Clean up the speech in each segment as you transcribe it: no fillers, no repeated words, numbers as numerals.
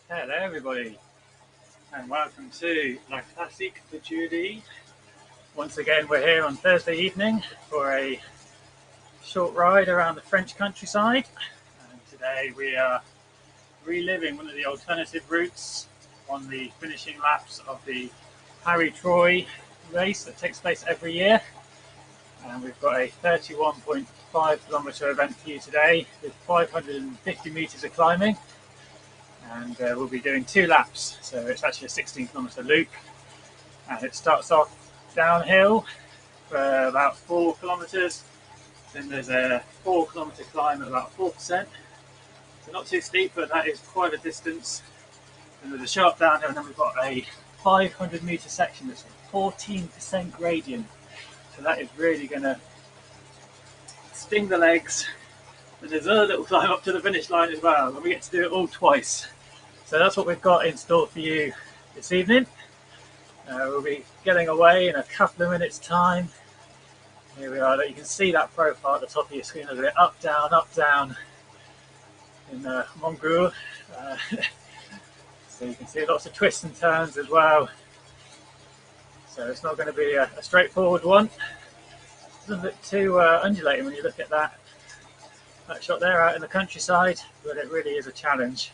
Hello everybody and welcome to La Classique de Jeudi. Once again we're here on Thursday evening for a short ride around the French countryside, and today we are reliving one of the alternative routes on the finishing laps of the Paris-Troyes race that takes place every year. And we've got a 31.5 kilometre event for you today with 550 metres of climbing. And we'll be doing 2 laps, so it's actually a 16 kilometre loop, and it starts off downhill for about 4 kilometres, then there's a 4 kilometre climb at about 4%, so not too steep, but that is quite a distance. Then there's a sharp downhill, and then we've got a 500 metre section that's 14% gradient, so that is really going to sting the legs. And there's a little climb up to the finish line as well, and we get to do it all twice. So that's what we've got in store for you this evening. We'll be getting away in a couple of minutes' time. Here we are. You can see that profile at the top of your screen. There's a bit up, down in Montgour. So you can see lots of twists and turns as well. So it's not going to be a straightforward one. It's a little bit too undulating when you look at that shot there out in the countryside, but it really is a challenge.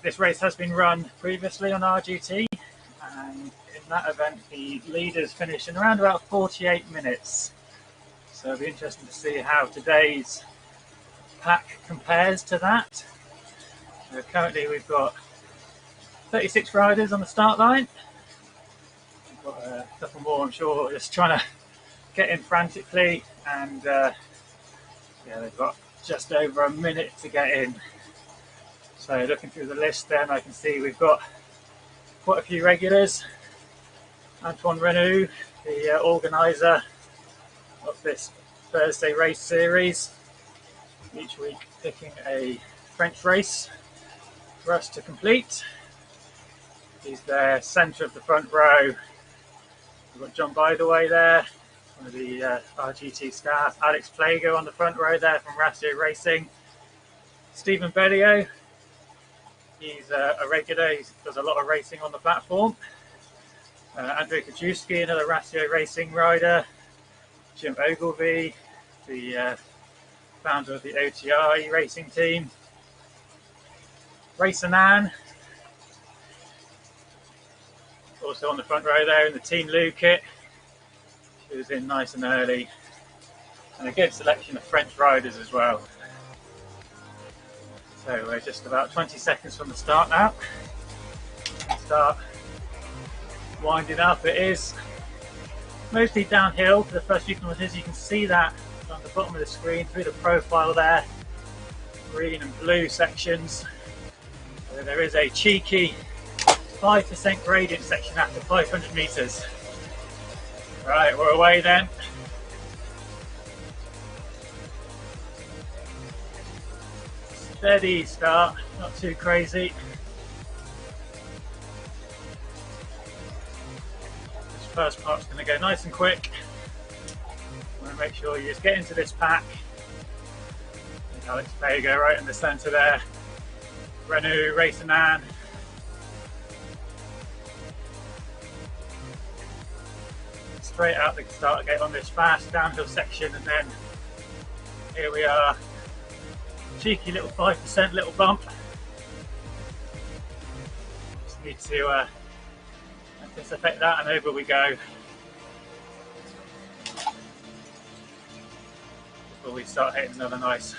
This race has been run previously on RGT, and in that event the leaders finished in around about 48 minutes. So it'll be interesting to see how today's pack compares to that. Currently we've got 36 riders on the start line. We've got a couple more, I'm sure, just trying to get in frantically, and they've got just over a minute to get in. So looking through the list then, I can see we've got quite a few regulars. Antoine Renaud, the organiser of this Thursday race series, each week picking a French race for us to complete. He's there, centre of the front row. We've got John Bytheway there, one of the RGT staff. Alex Plago on the front row there from Ratio Racing. Stephen Bellio, he's a regular, he does a lot of racing on the platform. Andrzej Kajewski, another Ratio Racing rider. Jim Ogilvie, the founder of the OTR racing team. Racer Nan, also on the front row there in the Team Lou kit. She was in nice and early. And a good selection of French riders as well. So we're just about 20 seconds from the start now. Start winding up. It is mostly downhill for the first few kilometres. You can see that on the bottom of the screen through the profile there. Green and blue sections. So there is a cheeky 5% gradient section after 500 metres. Right, we're away then. Steady start, not too crazy. This first part's going to go nice and quick. I want to make sure you just get into this pack. Alex Plago right in the centre there. Renaud, Racer Nan. Straight out the start gate on this fast downhill section, and then here we are. Cheeky little 5% little bump. Just need to anticipate that, and over we go. Before we start hitting another nice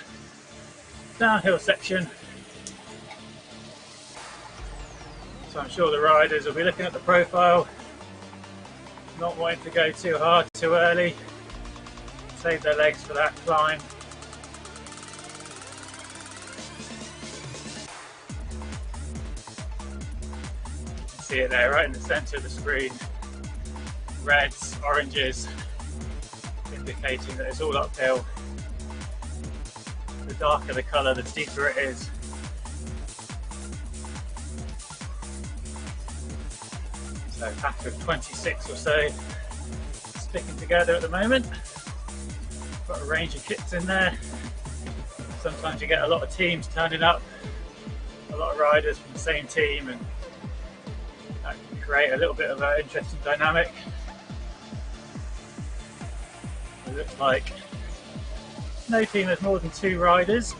downhill section. So I'm sure the riders will be looking at the profile, not wanting to go too hard too early, save their legs for that climb. See it there right in the centre of the screen. Reds, oranges, indicating that it's all uphill. The darker the colour, the steeper it is. So a pack of 26 or so sticking together at the moment. Got a range of kits in there. Sometimes you get a lot of teams turning up a lot of riders from the same team, and that can create a little bit of an interesting dynamic. It looks like no team has more than 2 riders,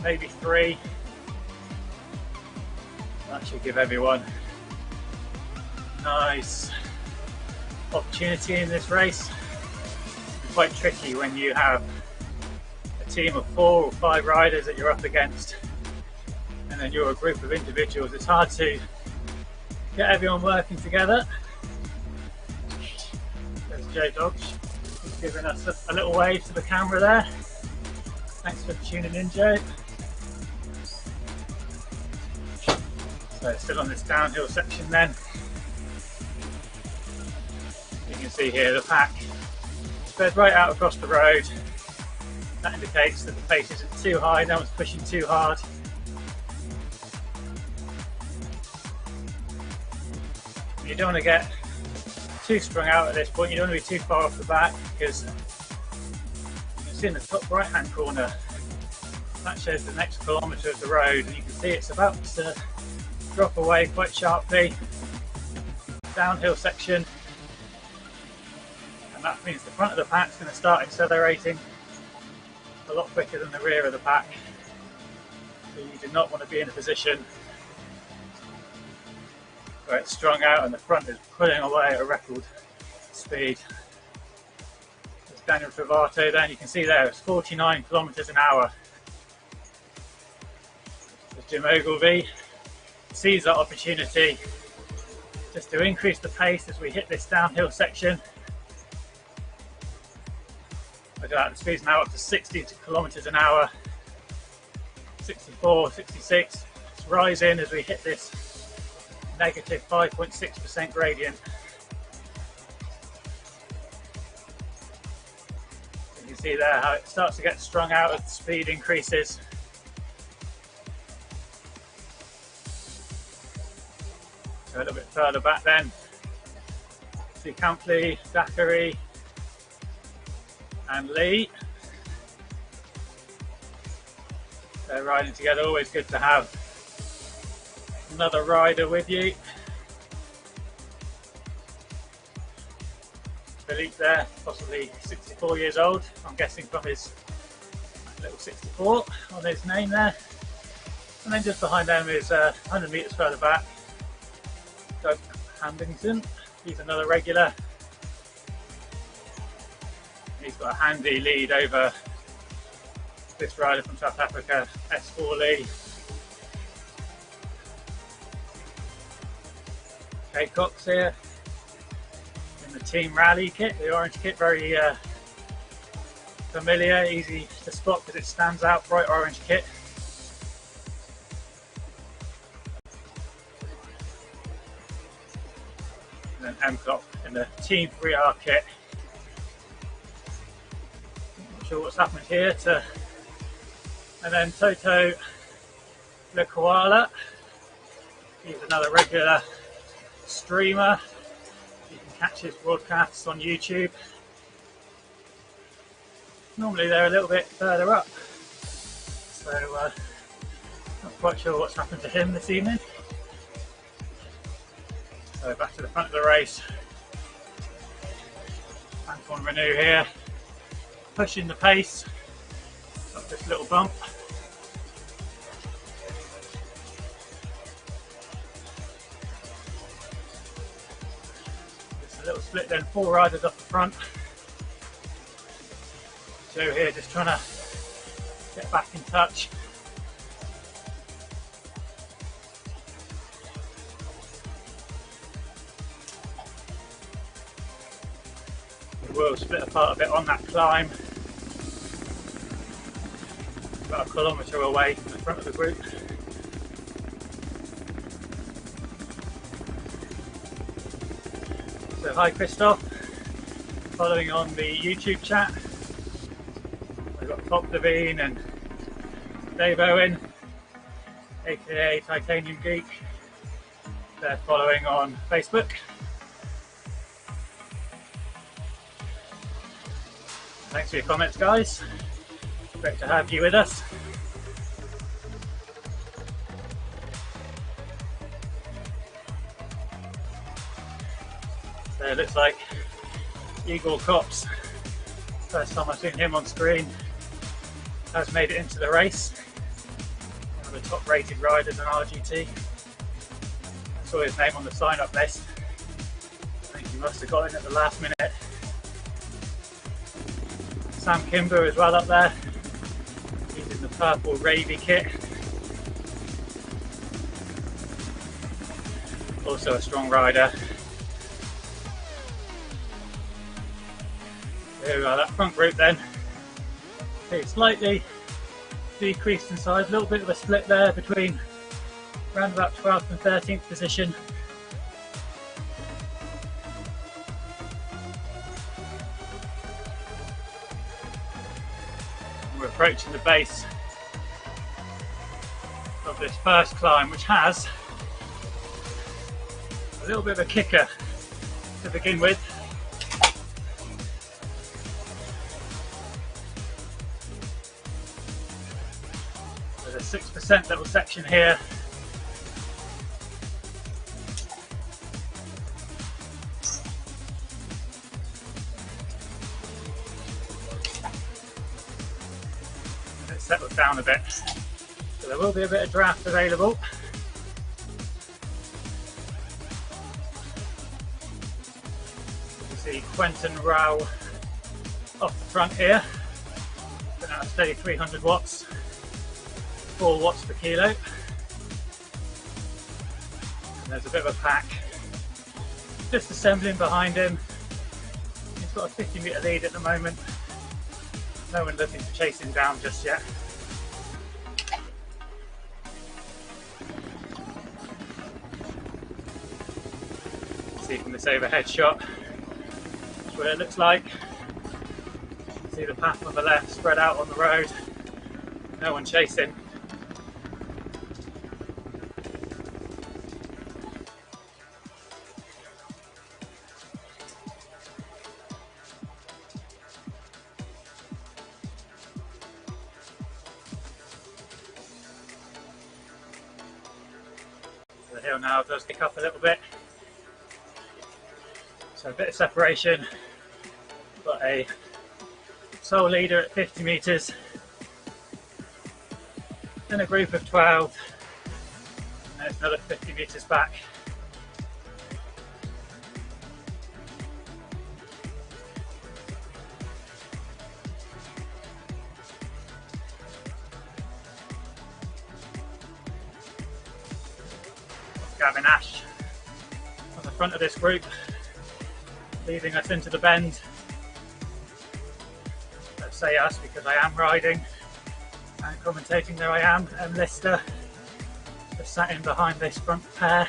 maybe 3. That should give everyone a nice opportunity in this race. It's quite tricky when you have a team of 4 or 5 riders that you're up against, and then you're a group of individuals. It's hard to get everyone working together. There's Joe Dodge, he's giving us a little wave to the camera there. Thanks for tuning in, Joe. So still on this downhill section then. You can see here the pack spread right out across the road. That indicates that the pace isn't too high, no one's pushing too hard. You don't want to get too sprung out at this point, you don't want to be too far off the back, because you can see in the top right hand corner that shows the next kilometre of the road, and you can see it's about to drop away quite sharply. Downhill section, and that means the front of the pack's going to start accelerating a lot quicker than the rear of the pack. So you do not want to be in a position where it's strung out and the front is pulling away at a record speed. There's Daniel Travato then, you can see there it's 49 kilometres an hour. There's Jim Ogilvie, sees that opportunity just to increase the pace as we hit this downhill section. Look at that, the speed's now up to 60 kilometres an hour, 64, 66. It's rising as we hit this negative 5.6% gradient. You can see there how it starts to get strung out as the speed increases. So a little bit further back then, see Campley, Zachary and Lee. They're riding together, always good to have another rider with you. Philippe there, possibly 64 years old, I'm guessing from his little 64 on his name there. And then just behind them is 100 metres further back, Doug Handington. He's another regular. He's got a handy lead over this rider from South Africa, S4 Lee. Kate Cox here in the Team Rally kit, the orange kit, very familiar, easy to spot because it stands out, bright orange kit. And then M Clock in the Team 3R kit. Not sure what's happened here to, and then Toto Le Koala, he's another regular streamer. You can catch his broadcasts on YouTube. Normally they're a little bit further up, so not quite sure what's happened to him this evening. So back to the front of the race, Antoine Renaud here, pushing the pace up this little bump. A little split then, 4 riders up the front. Joe here just trying to get back in touch. We will split apart a bit on that climb. About 1 kilometre away from the front of the group. So hi Christoph, following on the YouTube chat. We've got Top Levine and Dave Owen, aka Titanium Geek. They're following on Facebook. Thanks for your comments, guys. Great to have you with us. it looks like Igor Kops, first time I've seen him on screen, has made it into the race. One of the top rated riders in RGT. I saw his name on the sign up list. I think he must have got in at the last minute. Sam Kimber as well up there. He's in the purple Ravy kit. Also a strong rider. Here we are, that front group then. Okay, slightly decreased in size, a little bit of a split there between around about 12th and 13th position. We're approaching the base of this first climb, which has a little bit of a kicker to begin with. There's a 6% little section here. And it's settled down a bit. So there will be a bit of draft available. You see Quentin Rao off the front here. Putting out a steady 300 watts. 4 watts per kilo, and there's a bit of a pack just assembling behind him. He's got a 50 metre lead at the moment, no one looking to chase him down just yet. See from this overhead shot, that's what it looks like. See the path on the left spread out on the road, no one chasing. The hill now does kick up a little bit, so a bit of separation, but a sole leader at 50 metres, then a group of 12, and it's another 50 metres back. Gavin Ash on the front of this group, leading us into the bend. Let's say us because I am riding and commentating, there I am, and Lister just sat in behind this front pair.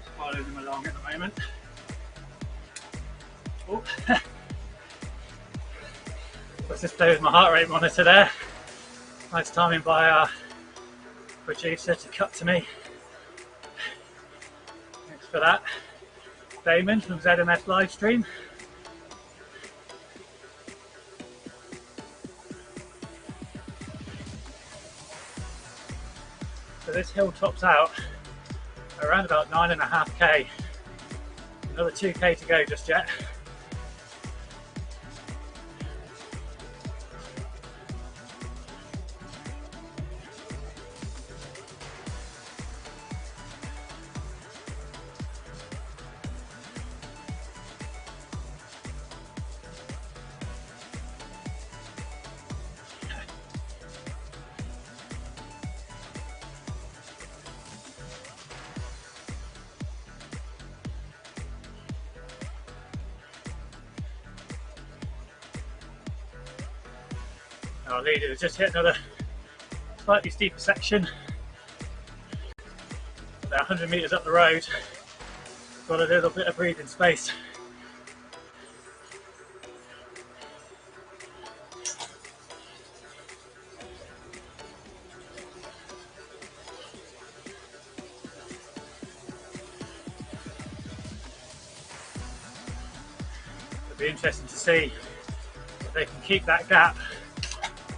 Just following them along at the moment. Oh. Let's just play with my heart rate monitor there. Nice timing by our producer to cut to me. Thanks for that. Damon from ZMS Livestream. So this hill tops out around about 9.5k. Another 2k to go just yet. Our leader has just hit another slightly steeper section. About 100 metres up the road. Got a little bit of breathing space. It'll be interesting to see if they can keep that gap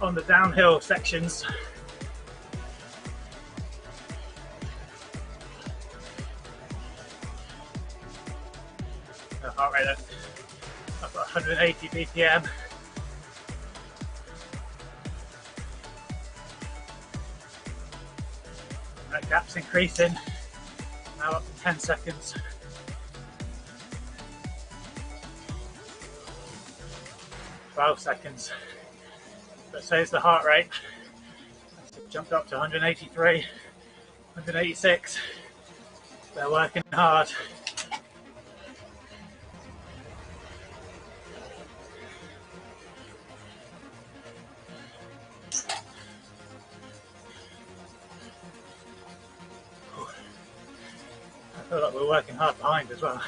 on the downhill sections. The heart rate up at 180 BPM. That gap's increasing, now up to 10 seconds. Seconds. But so is the heart rate. It's jumped up to 183, 186. They're working hard. I feel like we're working hard behind as well.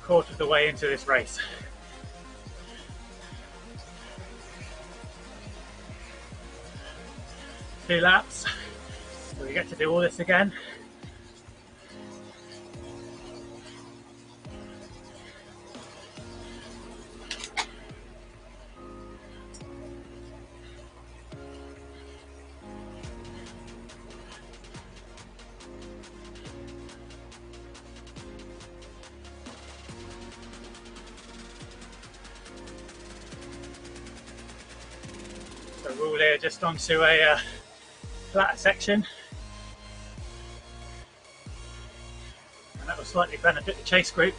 Quarter of the way into this race. Two laps, so we get to do all this again. So we're all here just onto a flatter section, and that will slightly benefit the chase group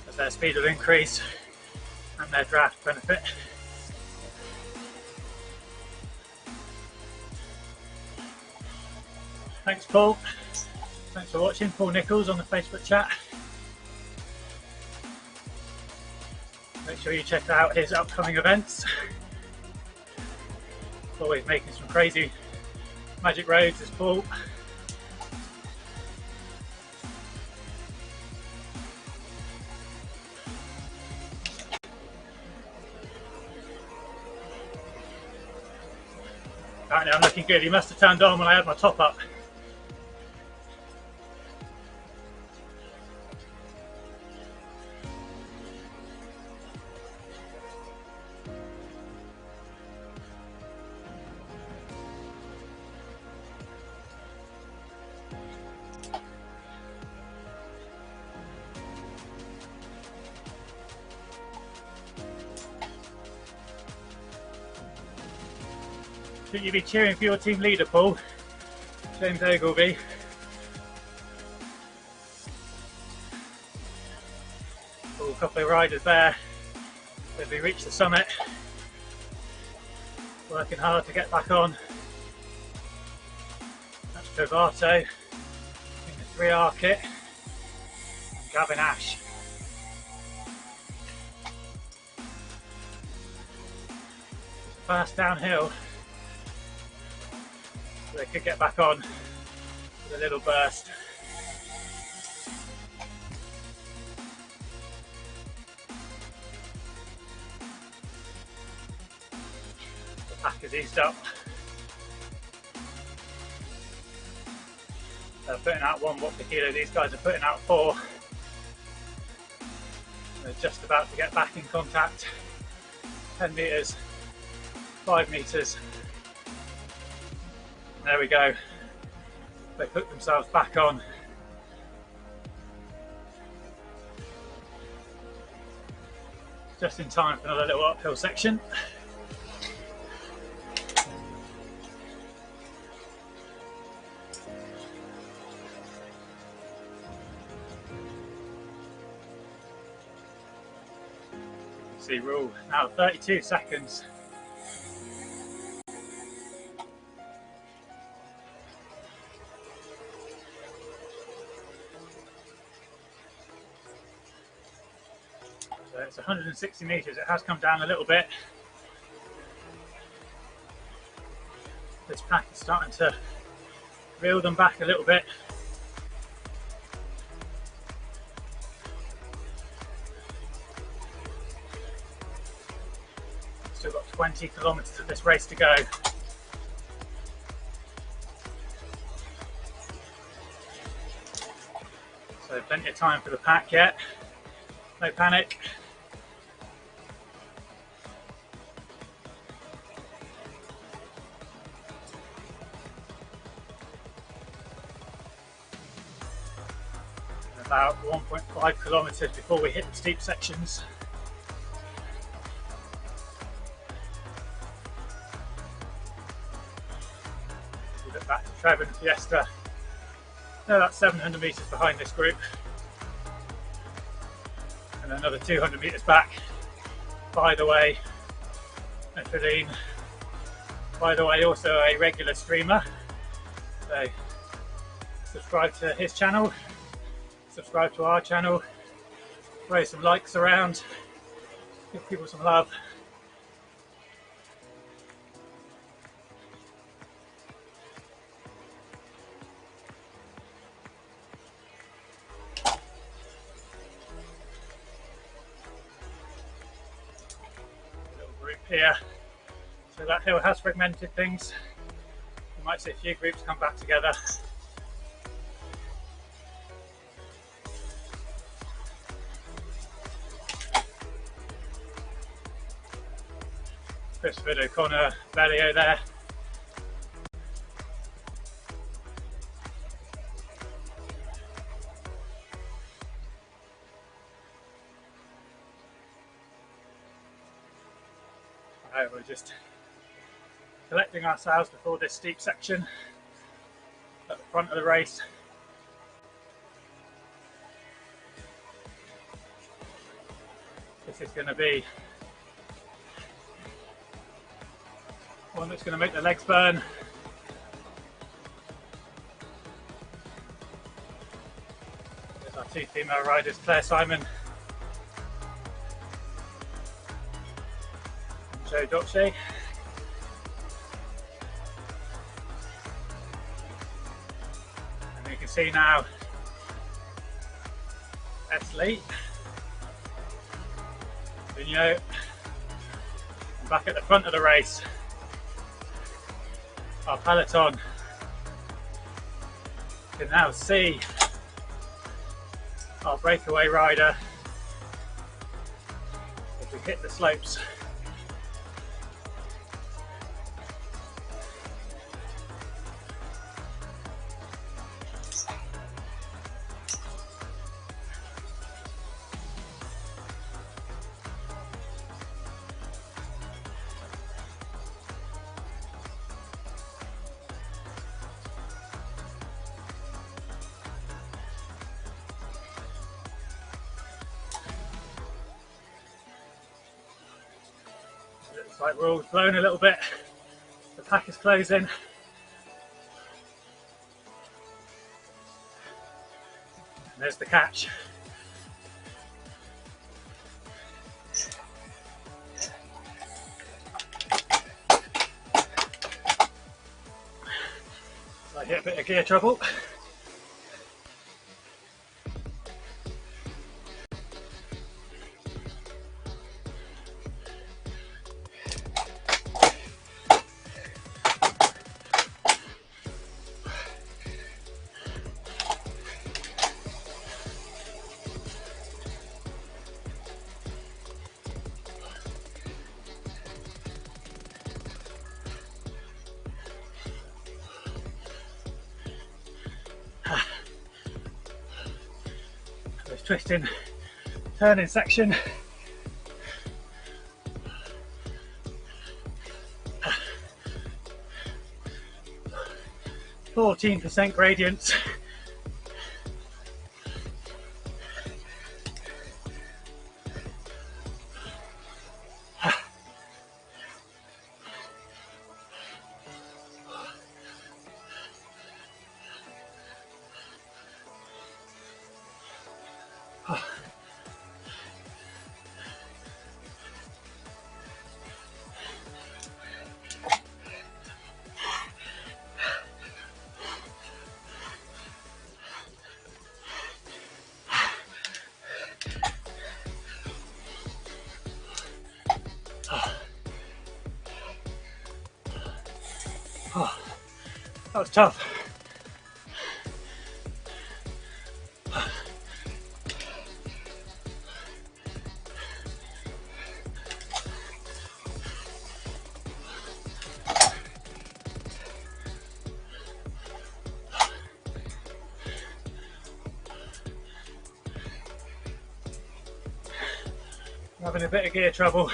as their speed will increase and their draft benefit. Thanks Paul, thanks for watching. Paul Nichols on the Facebook chat. Make sure you check out his upcoming events. Always making some crazy magic roads, as Paul. Apparently I'm looking good. He must have turned on when I had my top up. Should you be cheering for your team leader, Paul? James Ogilvy. Oh, a couple of riders there as we reach the summit. Working hard to get back on. That's Trovato in the 3R kit. And Gavin Ash. Fast downhill. So they could get back on with a little burst. The pack is eased up. They're putting out 1 watt per kilo. These guys are putting out 4. They're just about to get back in contact. 10 metres, 5 metres. There we go. They put themselves back on. Just in time for another little uphill section. See, we're all now 32 seconds. So it's 160 metres, it has come down a little bit. This pack is starting to reel them back a little bit. Still got 20 kilometres of this race to go. So plenty of time for the pack yet. no panic. About 1.5 kilometres before we hit the steep sections. We look back to Trevor and Fiesta. They're about 700 metres behind this group. And another 200 metres back, By the Way and Feline. By the Way, also a regular streamer. So subscribe to his channel. Subscribe to our channel, throw some likes around, give people some love. A little group here, so that hill has fragmented things. You might see a few groups come back together. Christopher O'Connor, Velio there. Right, we're just collecting ourselves before this steep section at the front of the race. This is going to be one that's going to make the legs burn. There's our two female riders, Claire Simon and Jo Dokshay. And you can see now Esley, Vigneault, and back at the front of the race. Our peloton. You can now see our breakaway rider as we hit the slopes. Looks like we're all blown a little bit. The pack is closing. And there's the catch. I hit a bit of gear trouble. This twisting, turning section. %14 gradients. Oh, that was tough. having a bit of gear trouble.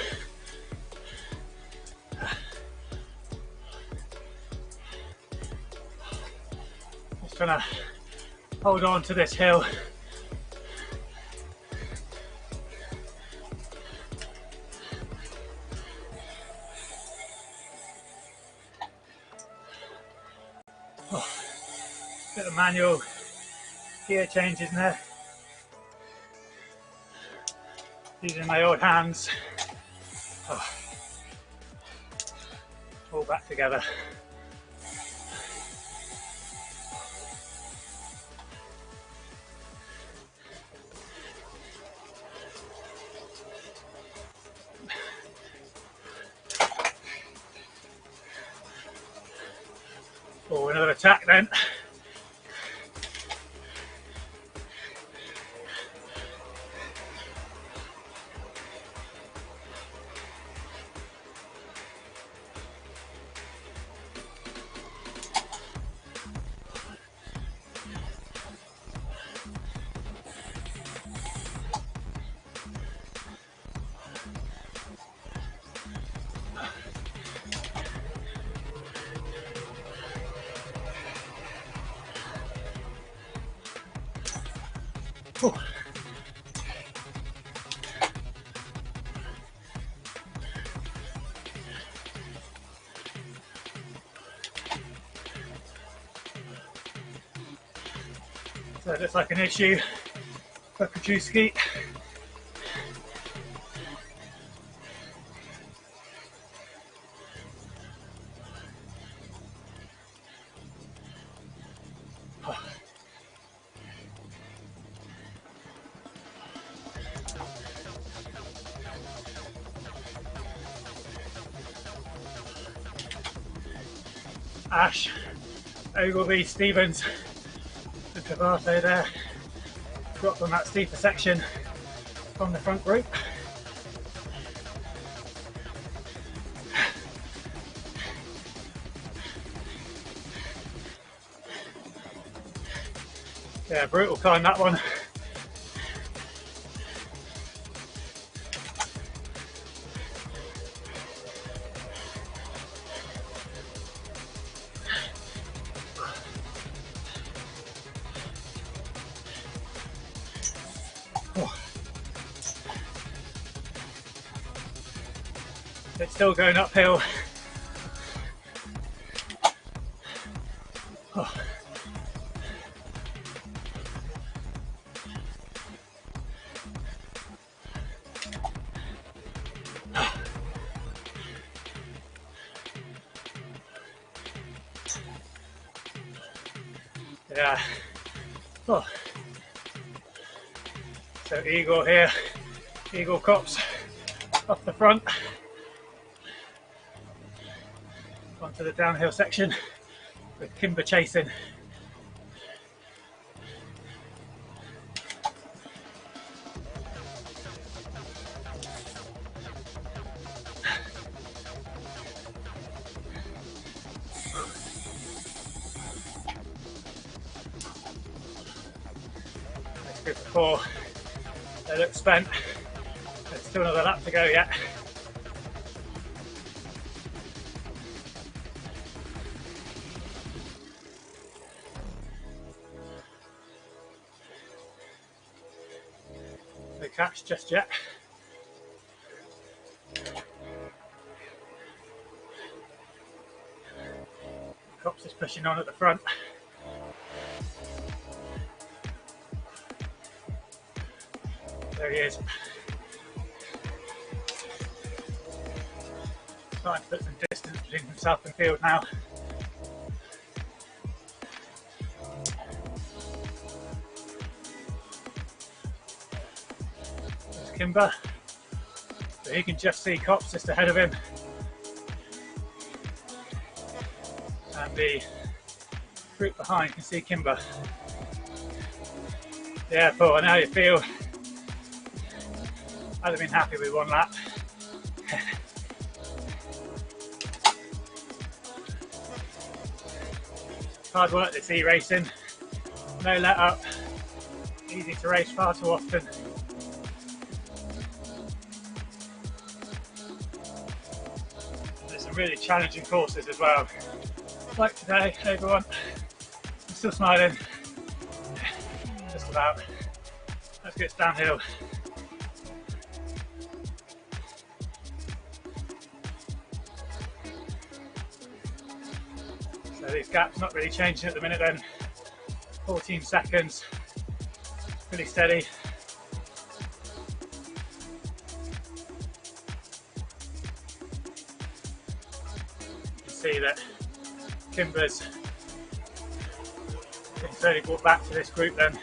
Just trying to hold on to this hill. Bit of manual gear changes in there. Using my old hands. All back together. Oh, another attack then. Oh. So it looks like an issue for Kajewski. Ash, Ogilvy, Stevens and Cavato there, dropped on that steeper section from the front group. Yeah, brutal climb that one. It's still going uphill. Oh. Yeah. Oh. So Eagle here, Eagle Cops up the front. Onto the downhill section with Kimber chasing. Next group of four, they look spent. There's still another lap to go yet. No catch just yet. Cops is pushing on at the front. There he is. Trying to put some distance between himself and field now. There's Kimber. So he can just see Cops just ahead of him. And the group behind can see Kimber. Yeah, Paul, I know how you feel. I'd have been happy with one lap. Hard work this e-racing. No let up. Easy to race far too often. really challenging courses as well. Like today, everyone, I'm still smiling, just about. Let's get downhill. So these gaps not really changing at the minute then. 14 seconds, pretty steady. You can see that Kimber's been slowly brought back to this group then.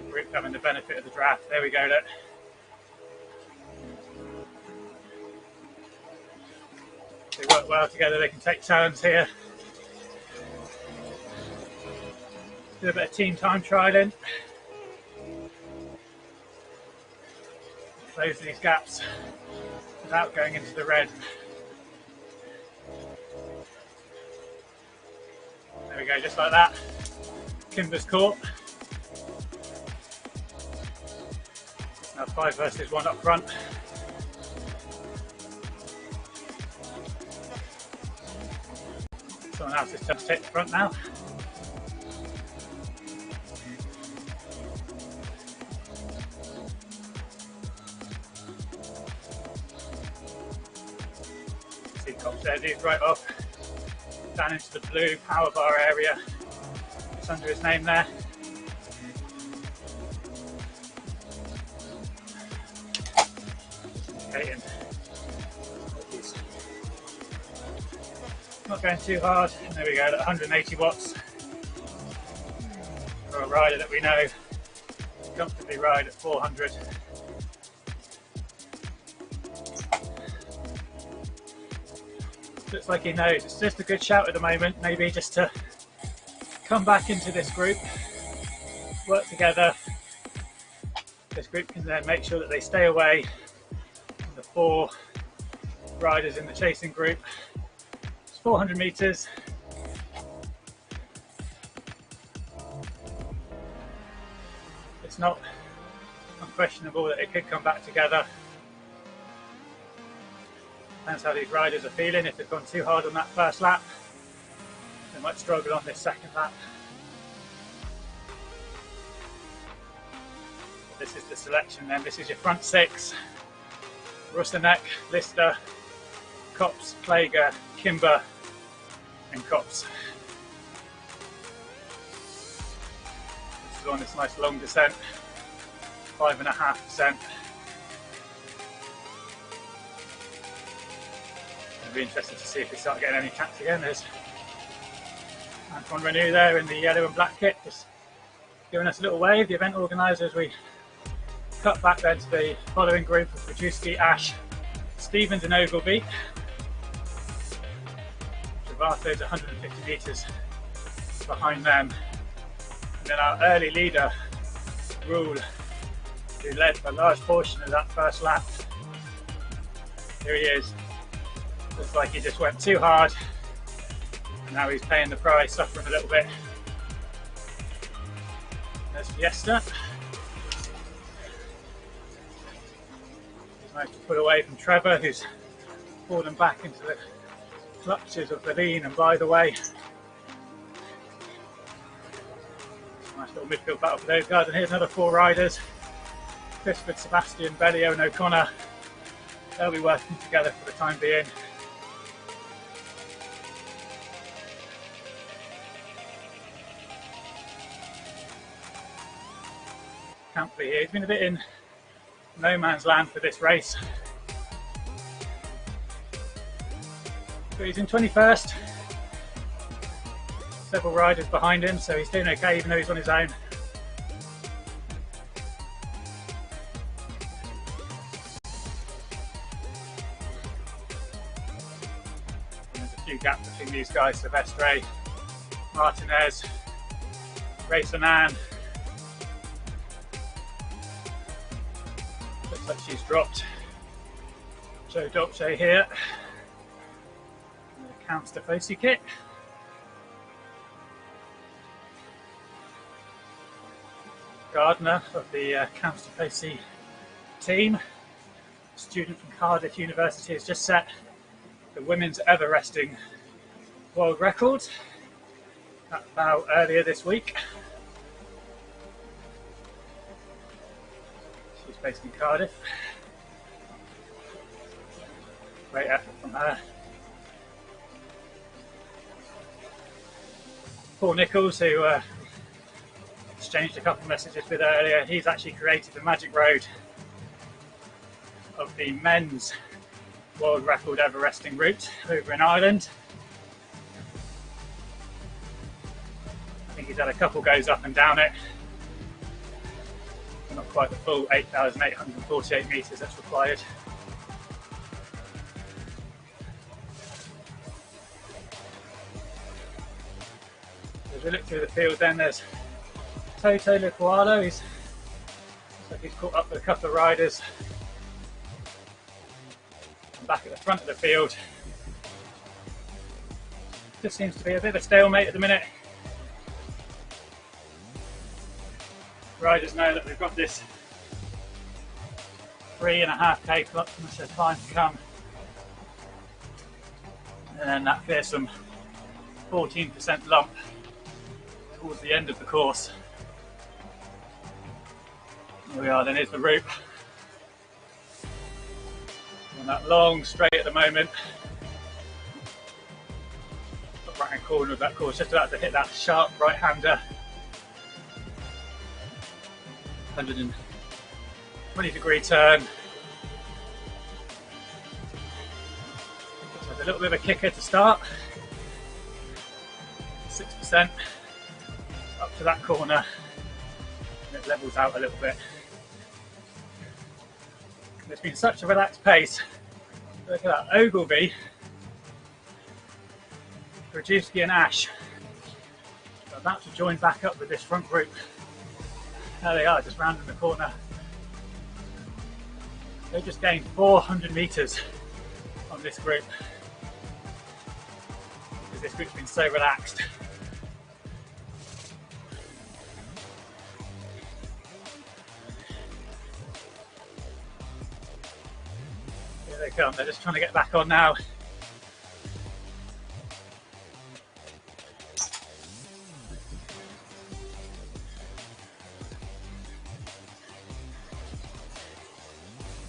The group having the benefit of the draft. There we go, look. They work well together, they can take turns here. Do a bit of team time trialing. Close these gaps without going into the red. There we go, just like that. Kimber's caught. Now 5 versus 1 up front. Someone else is just take the front now. See Cops there, dude, right off. Down into the blue power bar area. It's under his name there. Indicating he's not going too hard. And there we go, 180 watts for a rider that we know comfortably ride at 400. Looks like he knows. It's just a good shout at the moment, maybe just to come back into this group, work together. This group can then make sure that they stay away from the 4 riders in the chasing group. It's 400 meters. It's not unquestionable that it could come back together. Depends how these riders are feeling. If they've gone too hard on that first lap, they might struggle on this second lap. This is the selection then. This is your front 6. Russenek, Lister, Kops, Plager, Kimber and Kops. This is on this nice long descent, 5.5%. It'll be interesting to see if we start getting any taps again. There's Antoine Renew there in the yellow and black kit, just giving us a little wave. The event organisers, we cut back then to the following group of Wojcicki, Ash, Stevens and Ogilvie. Travato's 150 metres behind them. And then our early leader, Rule, who led a large portion of that first lap. Here he is. Looks like he just went too hard. And now he's paying the price, suffering a little bit. There's Fiesta. He's managed to pull away from Trevor, who's fallen back into the clutches of Berlin and By the Way. Nice little midfield battle for those guys. And here's another 4 riders. Clifford, Sebastian, Bellio and O'Connor. They'll be working together for the time being. Campley here. He's been a bit in no man's land for this race. But he's in 21st. Several riders behind him, so he's doing okay even though he's on his own. There's a few gaps between these guys, Silvestre, Martinez, Raysonan. Looks like she's dropped Joe Dolce here. The Count Stefosi kit. Gardner of the Count Stefosi team. student from Cardiff University, has just set the women's ever resting world record about earlier this week. She's based in Cardiff. Great effort from her. Paul Nichols, who exchanged a couple of messages with earlier, he's actually created the magic road of the men's world record ever resting route over in Ireland. I think he's had a couple goes up and down it. Not quite the full 8,848 metres that's required. As we look through the field then, there's Toto Luqualo. He's caught up with a couple of riders. And back at the front of the field, just seems to be a bit of a stalemate at the minute. Riders know that we've got this 3.5k plus of time to come, and then that fearsome 14% lump towards the end of the course. Here we are, then here's the route. On that long straight at the moment, top right hand corner of that course, just about to hit that sharp right hander. 120-degree turn. So there's a little bit of a kicker to start. 6% up to that corner, and it levels out a little bit. It's been such a relaxed pace. Look at that, Ogilvy, Rajewski and Ash are about to join back up with this front group. There they are, just rounding the corner. They just gained 400 metres on this group, because this group's been so relaxed. Here they come, they're just trying to get back on now.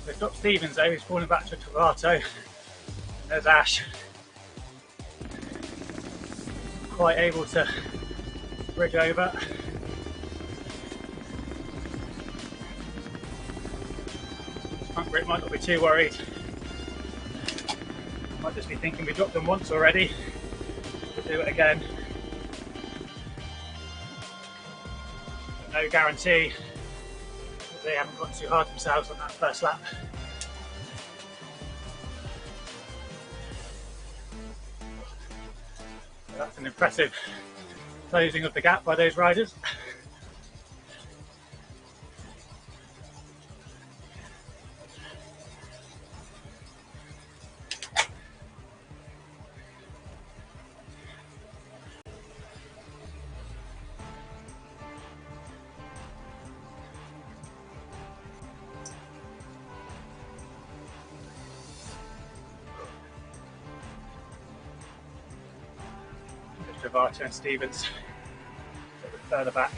They've got Stevens though, he's falling back to Travato. And there's Ash, quite able to bridge over. Front group might not be too worried. Might just be thinking we dropped them once already. We'll do it again. But no guarantee that they haven't got too hard themselves on that first lap. So that's an impressive closing of the gap by those riders. Travato and Stevens a bit further back.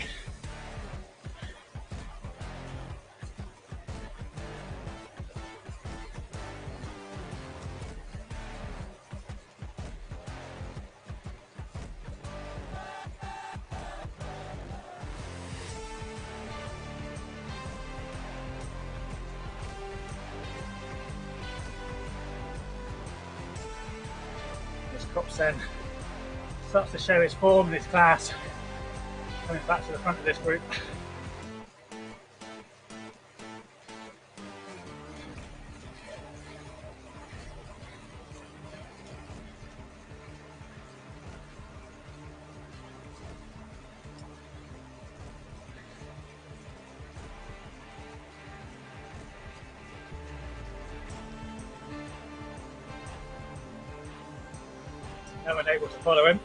This Cropsen starts to show his form in his class, coming back to the front of this group. No one able to follow him.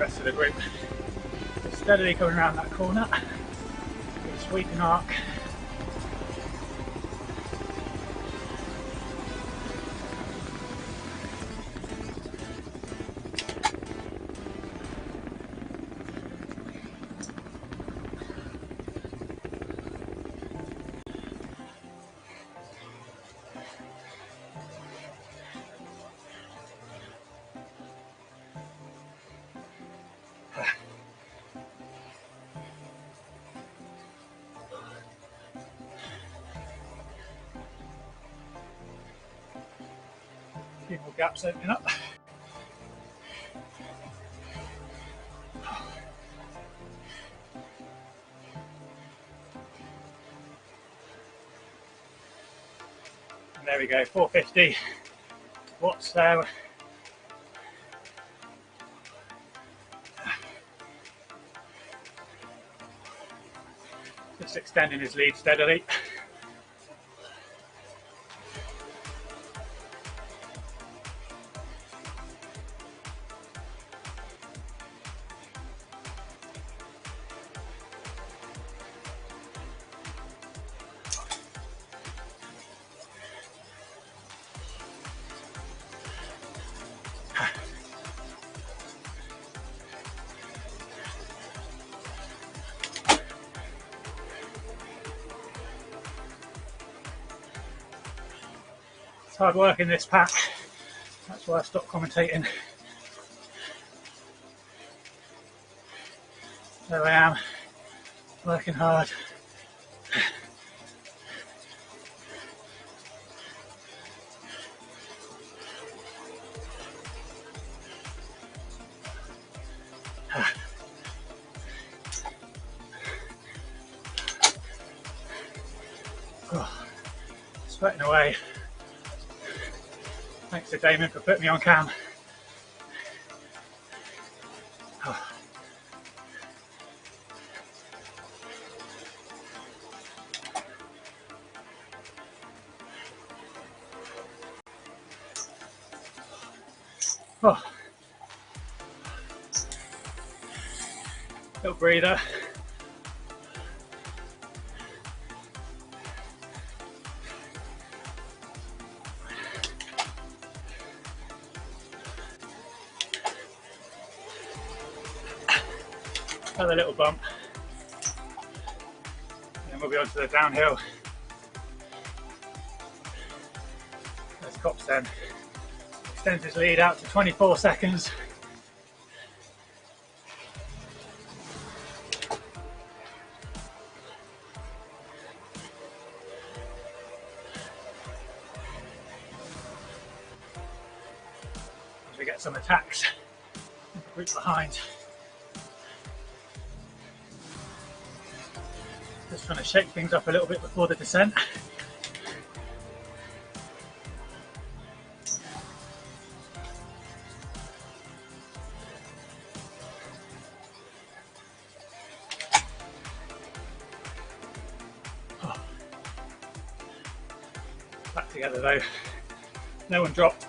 rest of the group. Steadily coming around that corner, with a sweeping arc. A few more gaps opening up. And there we go, 450 watts there. Just extending his lead steadily. It's hard work in this pack, that's why I stopped commentating. There I am, working hard. Oh, sweating away. Thanks to Damon for putting me on cam. Oh. Oh. Little breather. Another little bump, and then we'll be on to the downhill. There's Cops then. Extends his lead out to 24 seconds. As we get some attacks, group behind. Just trying to shake things up a little bit before the descent. Oh. Back together though, no one dropped.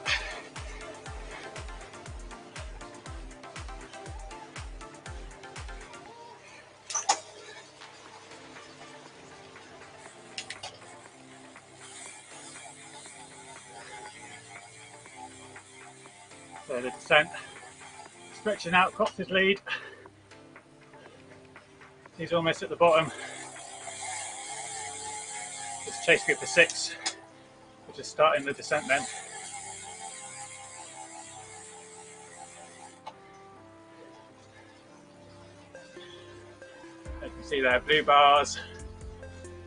So the descent, stretching out Cox's lead. He's almost at the bottom. It's chase group of 6. We're just starting the descent then. As you can see there, blue bars,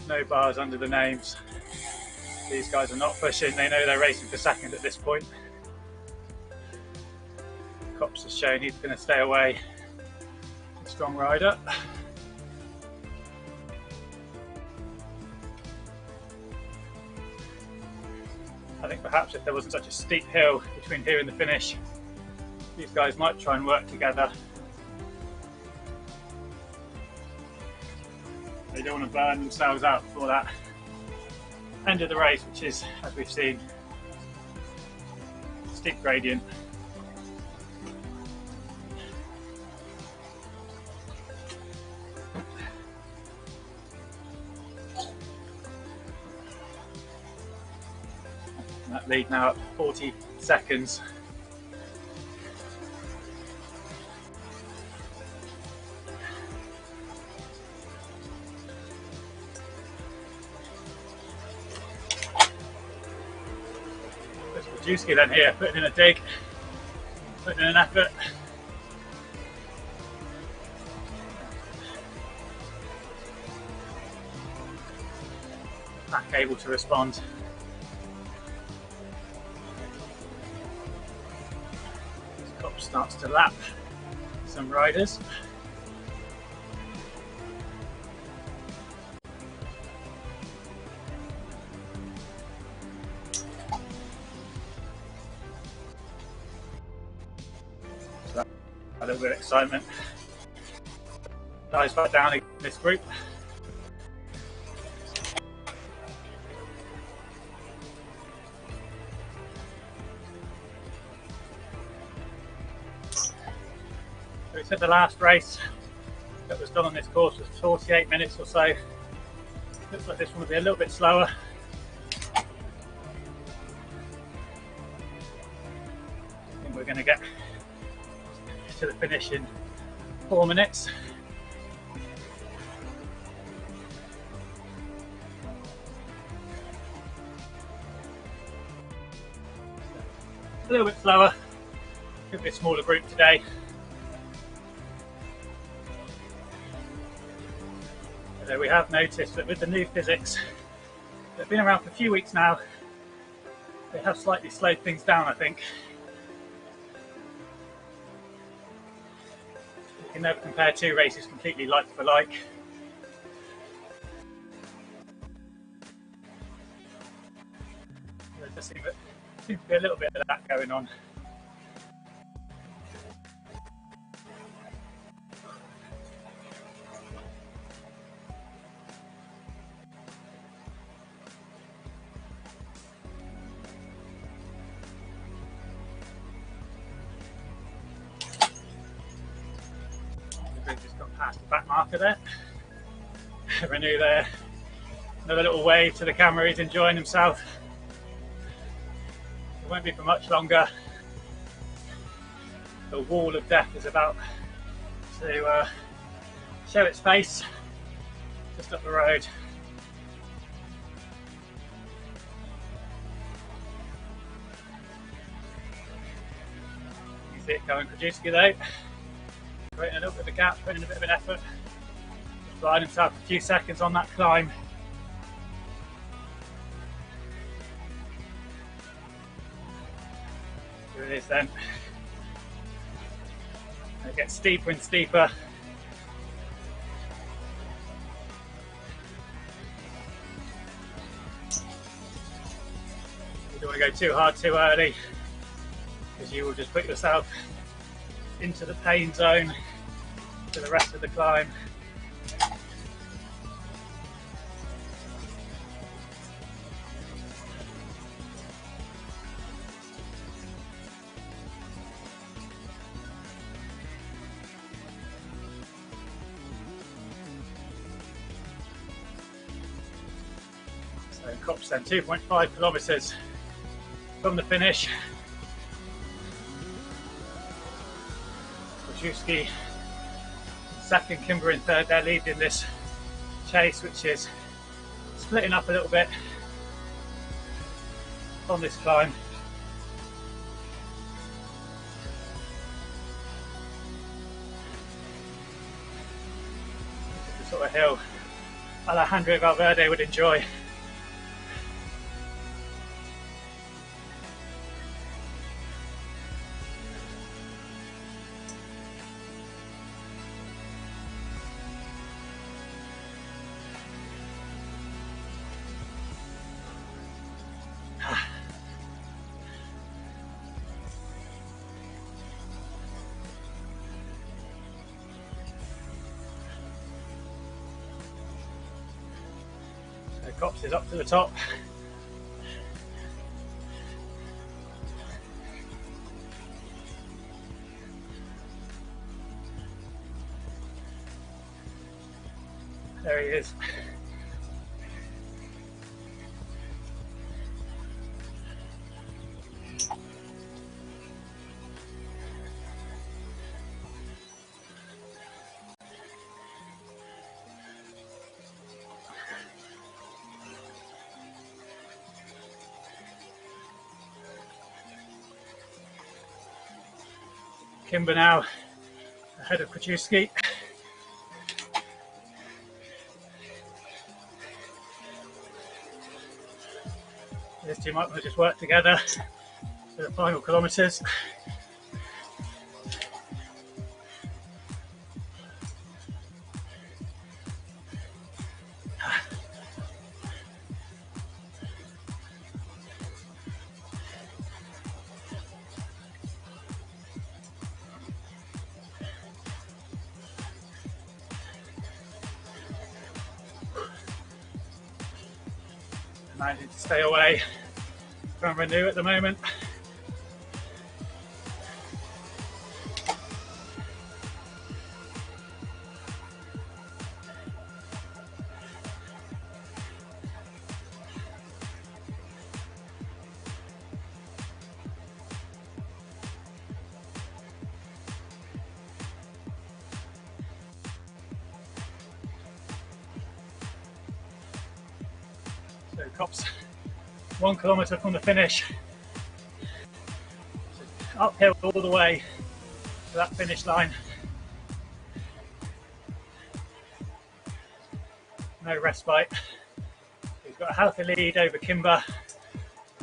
no bars under the names. These guys are not pushing, they know they're racing for second at this point. Cops has shown he's going to stay away. A strong rider. I think perhaps if there wasn't such a steep hill between here and the finish, these guys might try and work together. They don't want to burn themselves out before that end of the race, which is, as we've seen, steep gradient. lead now at 40 seconds. Juski then here, putting in a dig, putting in an effort. Back able to respond. Cop starts to lap some riders. A little bit of excitement. Dives back down in this group. So we said the last race that was done on this course was 48 minutes or so. Looks like this one will be a little bit slower. I think we're going to get to the finish in 4 minutes. A little bit slower, could be a smaller group today. Although we have noticed that with the new physics that have been around for a few weeks now, they have slightly slowed things down, I think. You can never compare two races completely like for like. There just seems to be a little bit of that going on. Just got past the back marker there. Renew there. Another little wave to the camera, he's enjoying himself. It won't be for much longer. The wall of death is about to show its face just up the road. You see it going Krajewski though. Creating a little bit of a gap, putting in a bit of an effort. Just buying himself a few seconds on that climb. Here it is then. It gets steeper and steeper. You don't want to go too hard too early, because you will just put yourself into the pain zone for the rest of the climb. So Kops then 2.5 kilometers from the finish. Krajewski second, Kimber in third. They're leading this chase, which is splitting up a little bit on this climb. This is the sort of hill Alejandro Valverde would enjoy. Kops is up to the top. There he is. Kimber now ahead of Krajewski. These two might want to just work together for the final kilometres. Managing to stay away from Renew at the moment. So Copse 1 kilometre from the finish, uphill all the way to that finish line. No respite. He's got a healthy lead over Kimber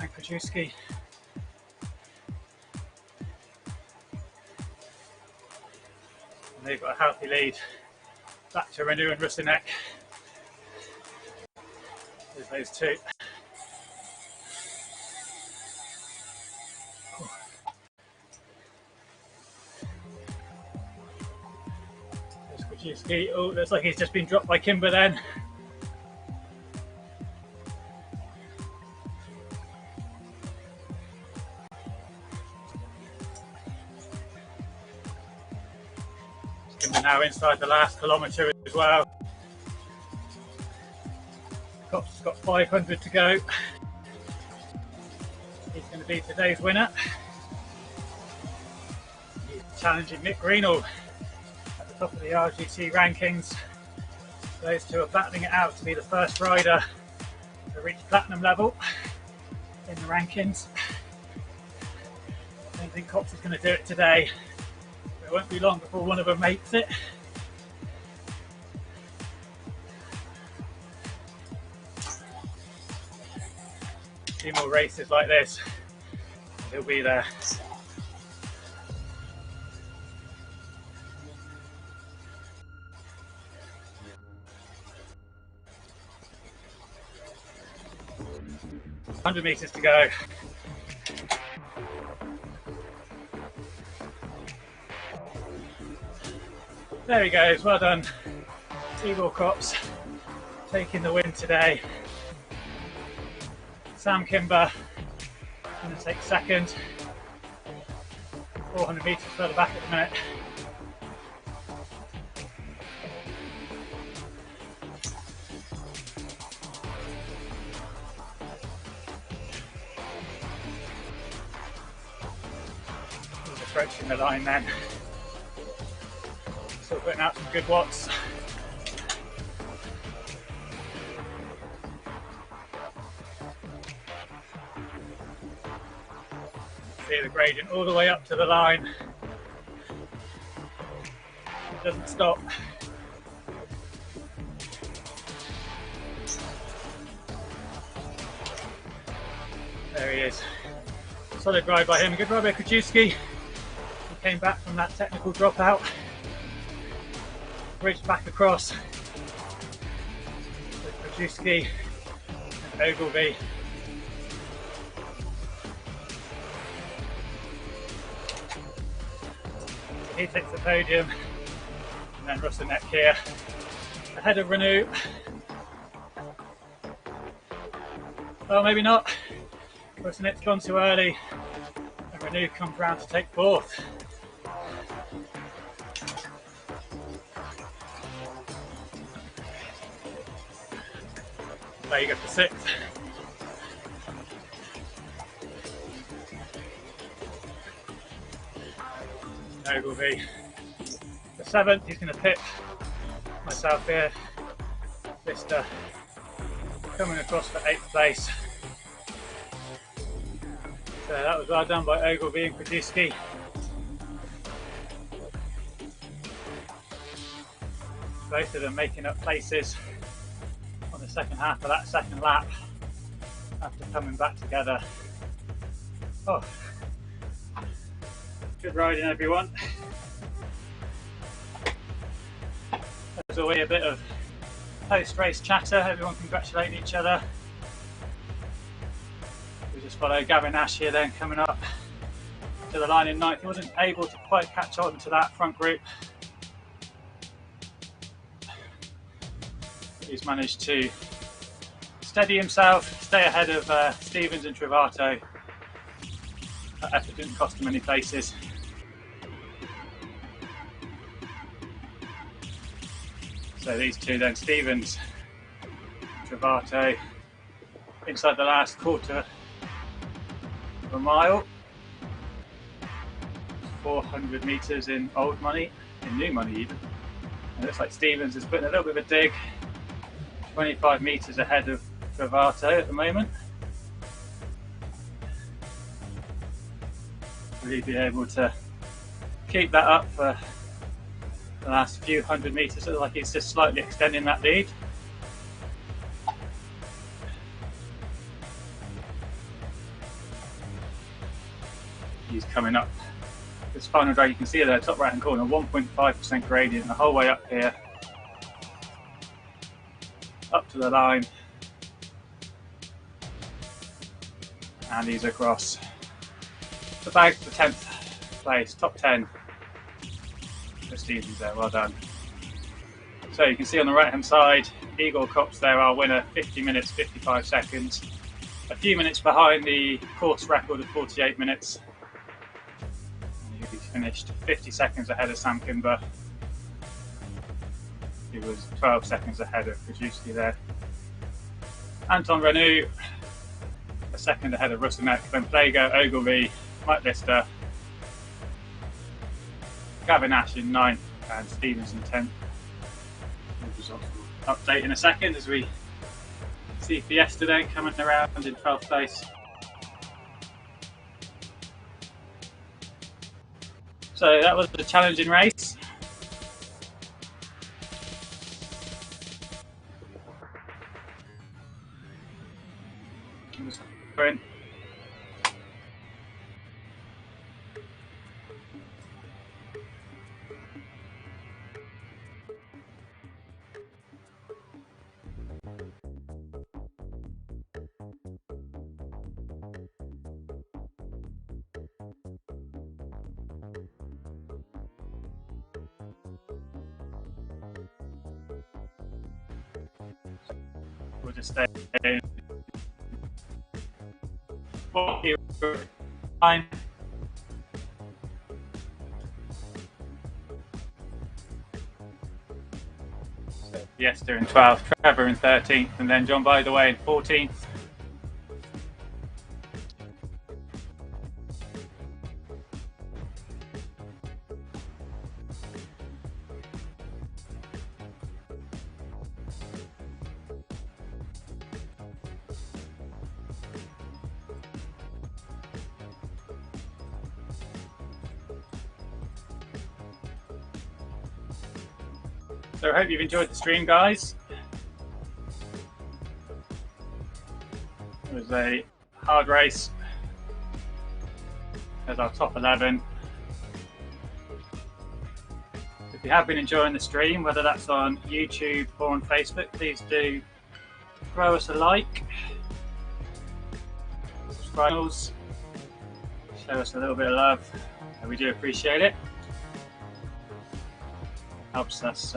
and Krajewski. And they've got a healthy lead back to Renew and Rusinek. There's those two. There's Krajewski. Oh, looks like he's just been dropped by Kimber then. Kimber now inside the last kilometre as well. Copse has got 500 to go. He's going to be today's winner. He's challenging Mick Greenall at the top of the RGC rankings. Those two are battling it out to be the first rider to reach platinum level in the rankings. I don't think Copse is going to do it today. It won't be long before one of them makes it. A few more races like this, he'll be there. "100 metres to go." There he goes, well done. Igor Copse taking the win today. Sam Kimber going to take second. 400 metres further back at the minute. He's approaching the line then. Still putting out some good watts. See the gradient all the way up to the line. It doesn't stop. There he is. Solid ride by him. Good ride by Krajewski. He came back from that technical dropout. Bridged back across with Krajewski and Ogilvie. He takes the podium, and then Rusinek here ahead of Renew. Well, maybe not. Rusinek's gone too early, and Renew comes round to take fourth. There you go for sixth. Ogilvie for seventh. He's going to pick myself here. Lister coming across for 8th place. So that was well done by Ogilvie and Krajewski. both of them making up places on the second half of that second lap after coming back together. Oh, good riding, everyone. There's always a bit of post-race chatter, everyone congratulating each other. We just follow Gavin Nash here then coming up to the line in ninth. He wasn't able to quite catch on to that front group. He's managed to steady himself, stay ahead of Stevens and Travato. That effort didn't cost him any places. So these two then, Stevens, Travato, inside the last quarter of a mile. 400 metres in old money, in new money even. It looks like Stevens is putting a little bit of a dig, 25 metres ahead of Travato at the moment. Will he be able to keep that up for the last few hundred metres? It looks like he's just slightly extending that lead. He's coming up this final drag. You can see there, top right hand corner, 1.5% gradient the whole way up here, up to the line, and he's across the bag for 10th place, top 10 for Stevens there, well done. So you can see on the right hand side, Igor Kops there, our winner, 50 minutes 55 seconds, a few minutes behind the course record of 48 minutes. He finished 50 seconds ahead of Sam Kimber. He was 12 seconds ahead of Krajewski there. Anton Renou, a second ahead of Rusinek, then Plager, Ogilvie, Mike Lister, Gavin Nash in 9th and Stevens in 10th. Update in a second as we see Fiesta then coming around in 12th place. So that was a challenging race. We'll just stay in. Fine. So Fiesta in 12th, Trevor in 13th, and then John By the Way in 14th. So I hope you've enjoyed the stream, guys. It was a hard race. There's our top 11. If you have been enjoying the stream, whether that's on YouTube or on Facebook, please do throw us a like, subscribe, show us a little bit of love, and we do appreciate it. Helps us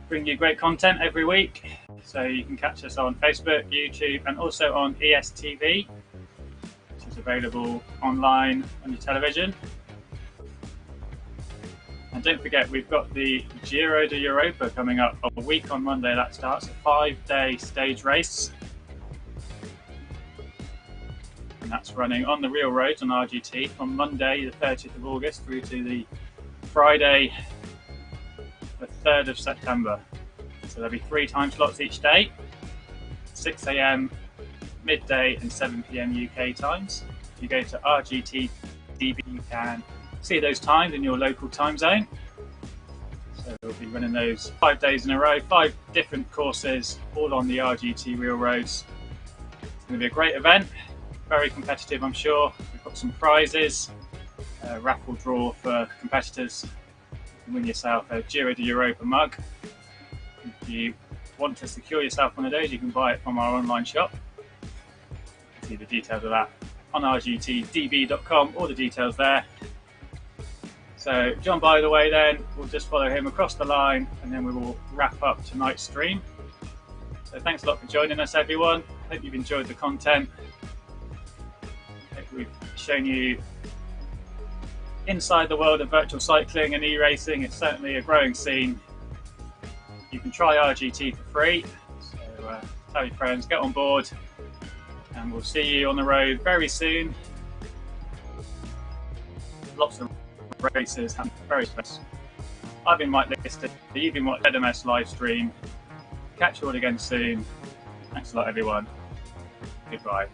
bring you great content every week. So you can catch us on Facebook, YouTube, and also on ESTV, which is available online on your television. And don't forget, we've got the Giro d'Europa coming up a week on Monday. That starts, a 5-day stage race. And that's running on the real roads on RGT from Monday, the 30th of August, through to the Friday, the 3rd of September. So there'll be 3 time slots each day, 6 AM, midday and 7 PM UK times. If you go to RGT DB, you can see those times in your local time zone. So we'll be running those 5 days in a row, 5 different courses, all on the RGT real roads. It's going to be a great event, very competitive, I'm sure. We've got some prizes, a raffle draw for competitors. You can win yourself a Giro d'Europa mug. If you want to secure yourself one of those, you can buy it from our online shop. You can see the details of that on rgtdb.com, all the details there. So John, by the way, then we'll just follow him across the line and then we will wrap up tonight's stream. So thanks a lot for joining us, everyone. Hope you've enjoyed the content. Hope we've shown you inside the world of virtual cycling and e-racing. It's certainly a growing scene. You can try RGT for free. So tell your friends, get on board, and we'll see you on the road very soon. Lots of races happening very fast. I've been Mike Lister, you've been watching ZMS live stream. Catch you all again soon. Thanks a lot, everyone. Goodbye.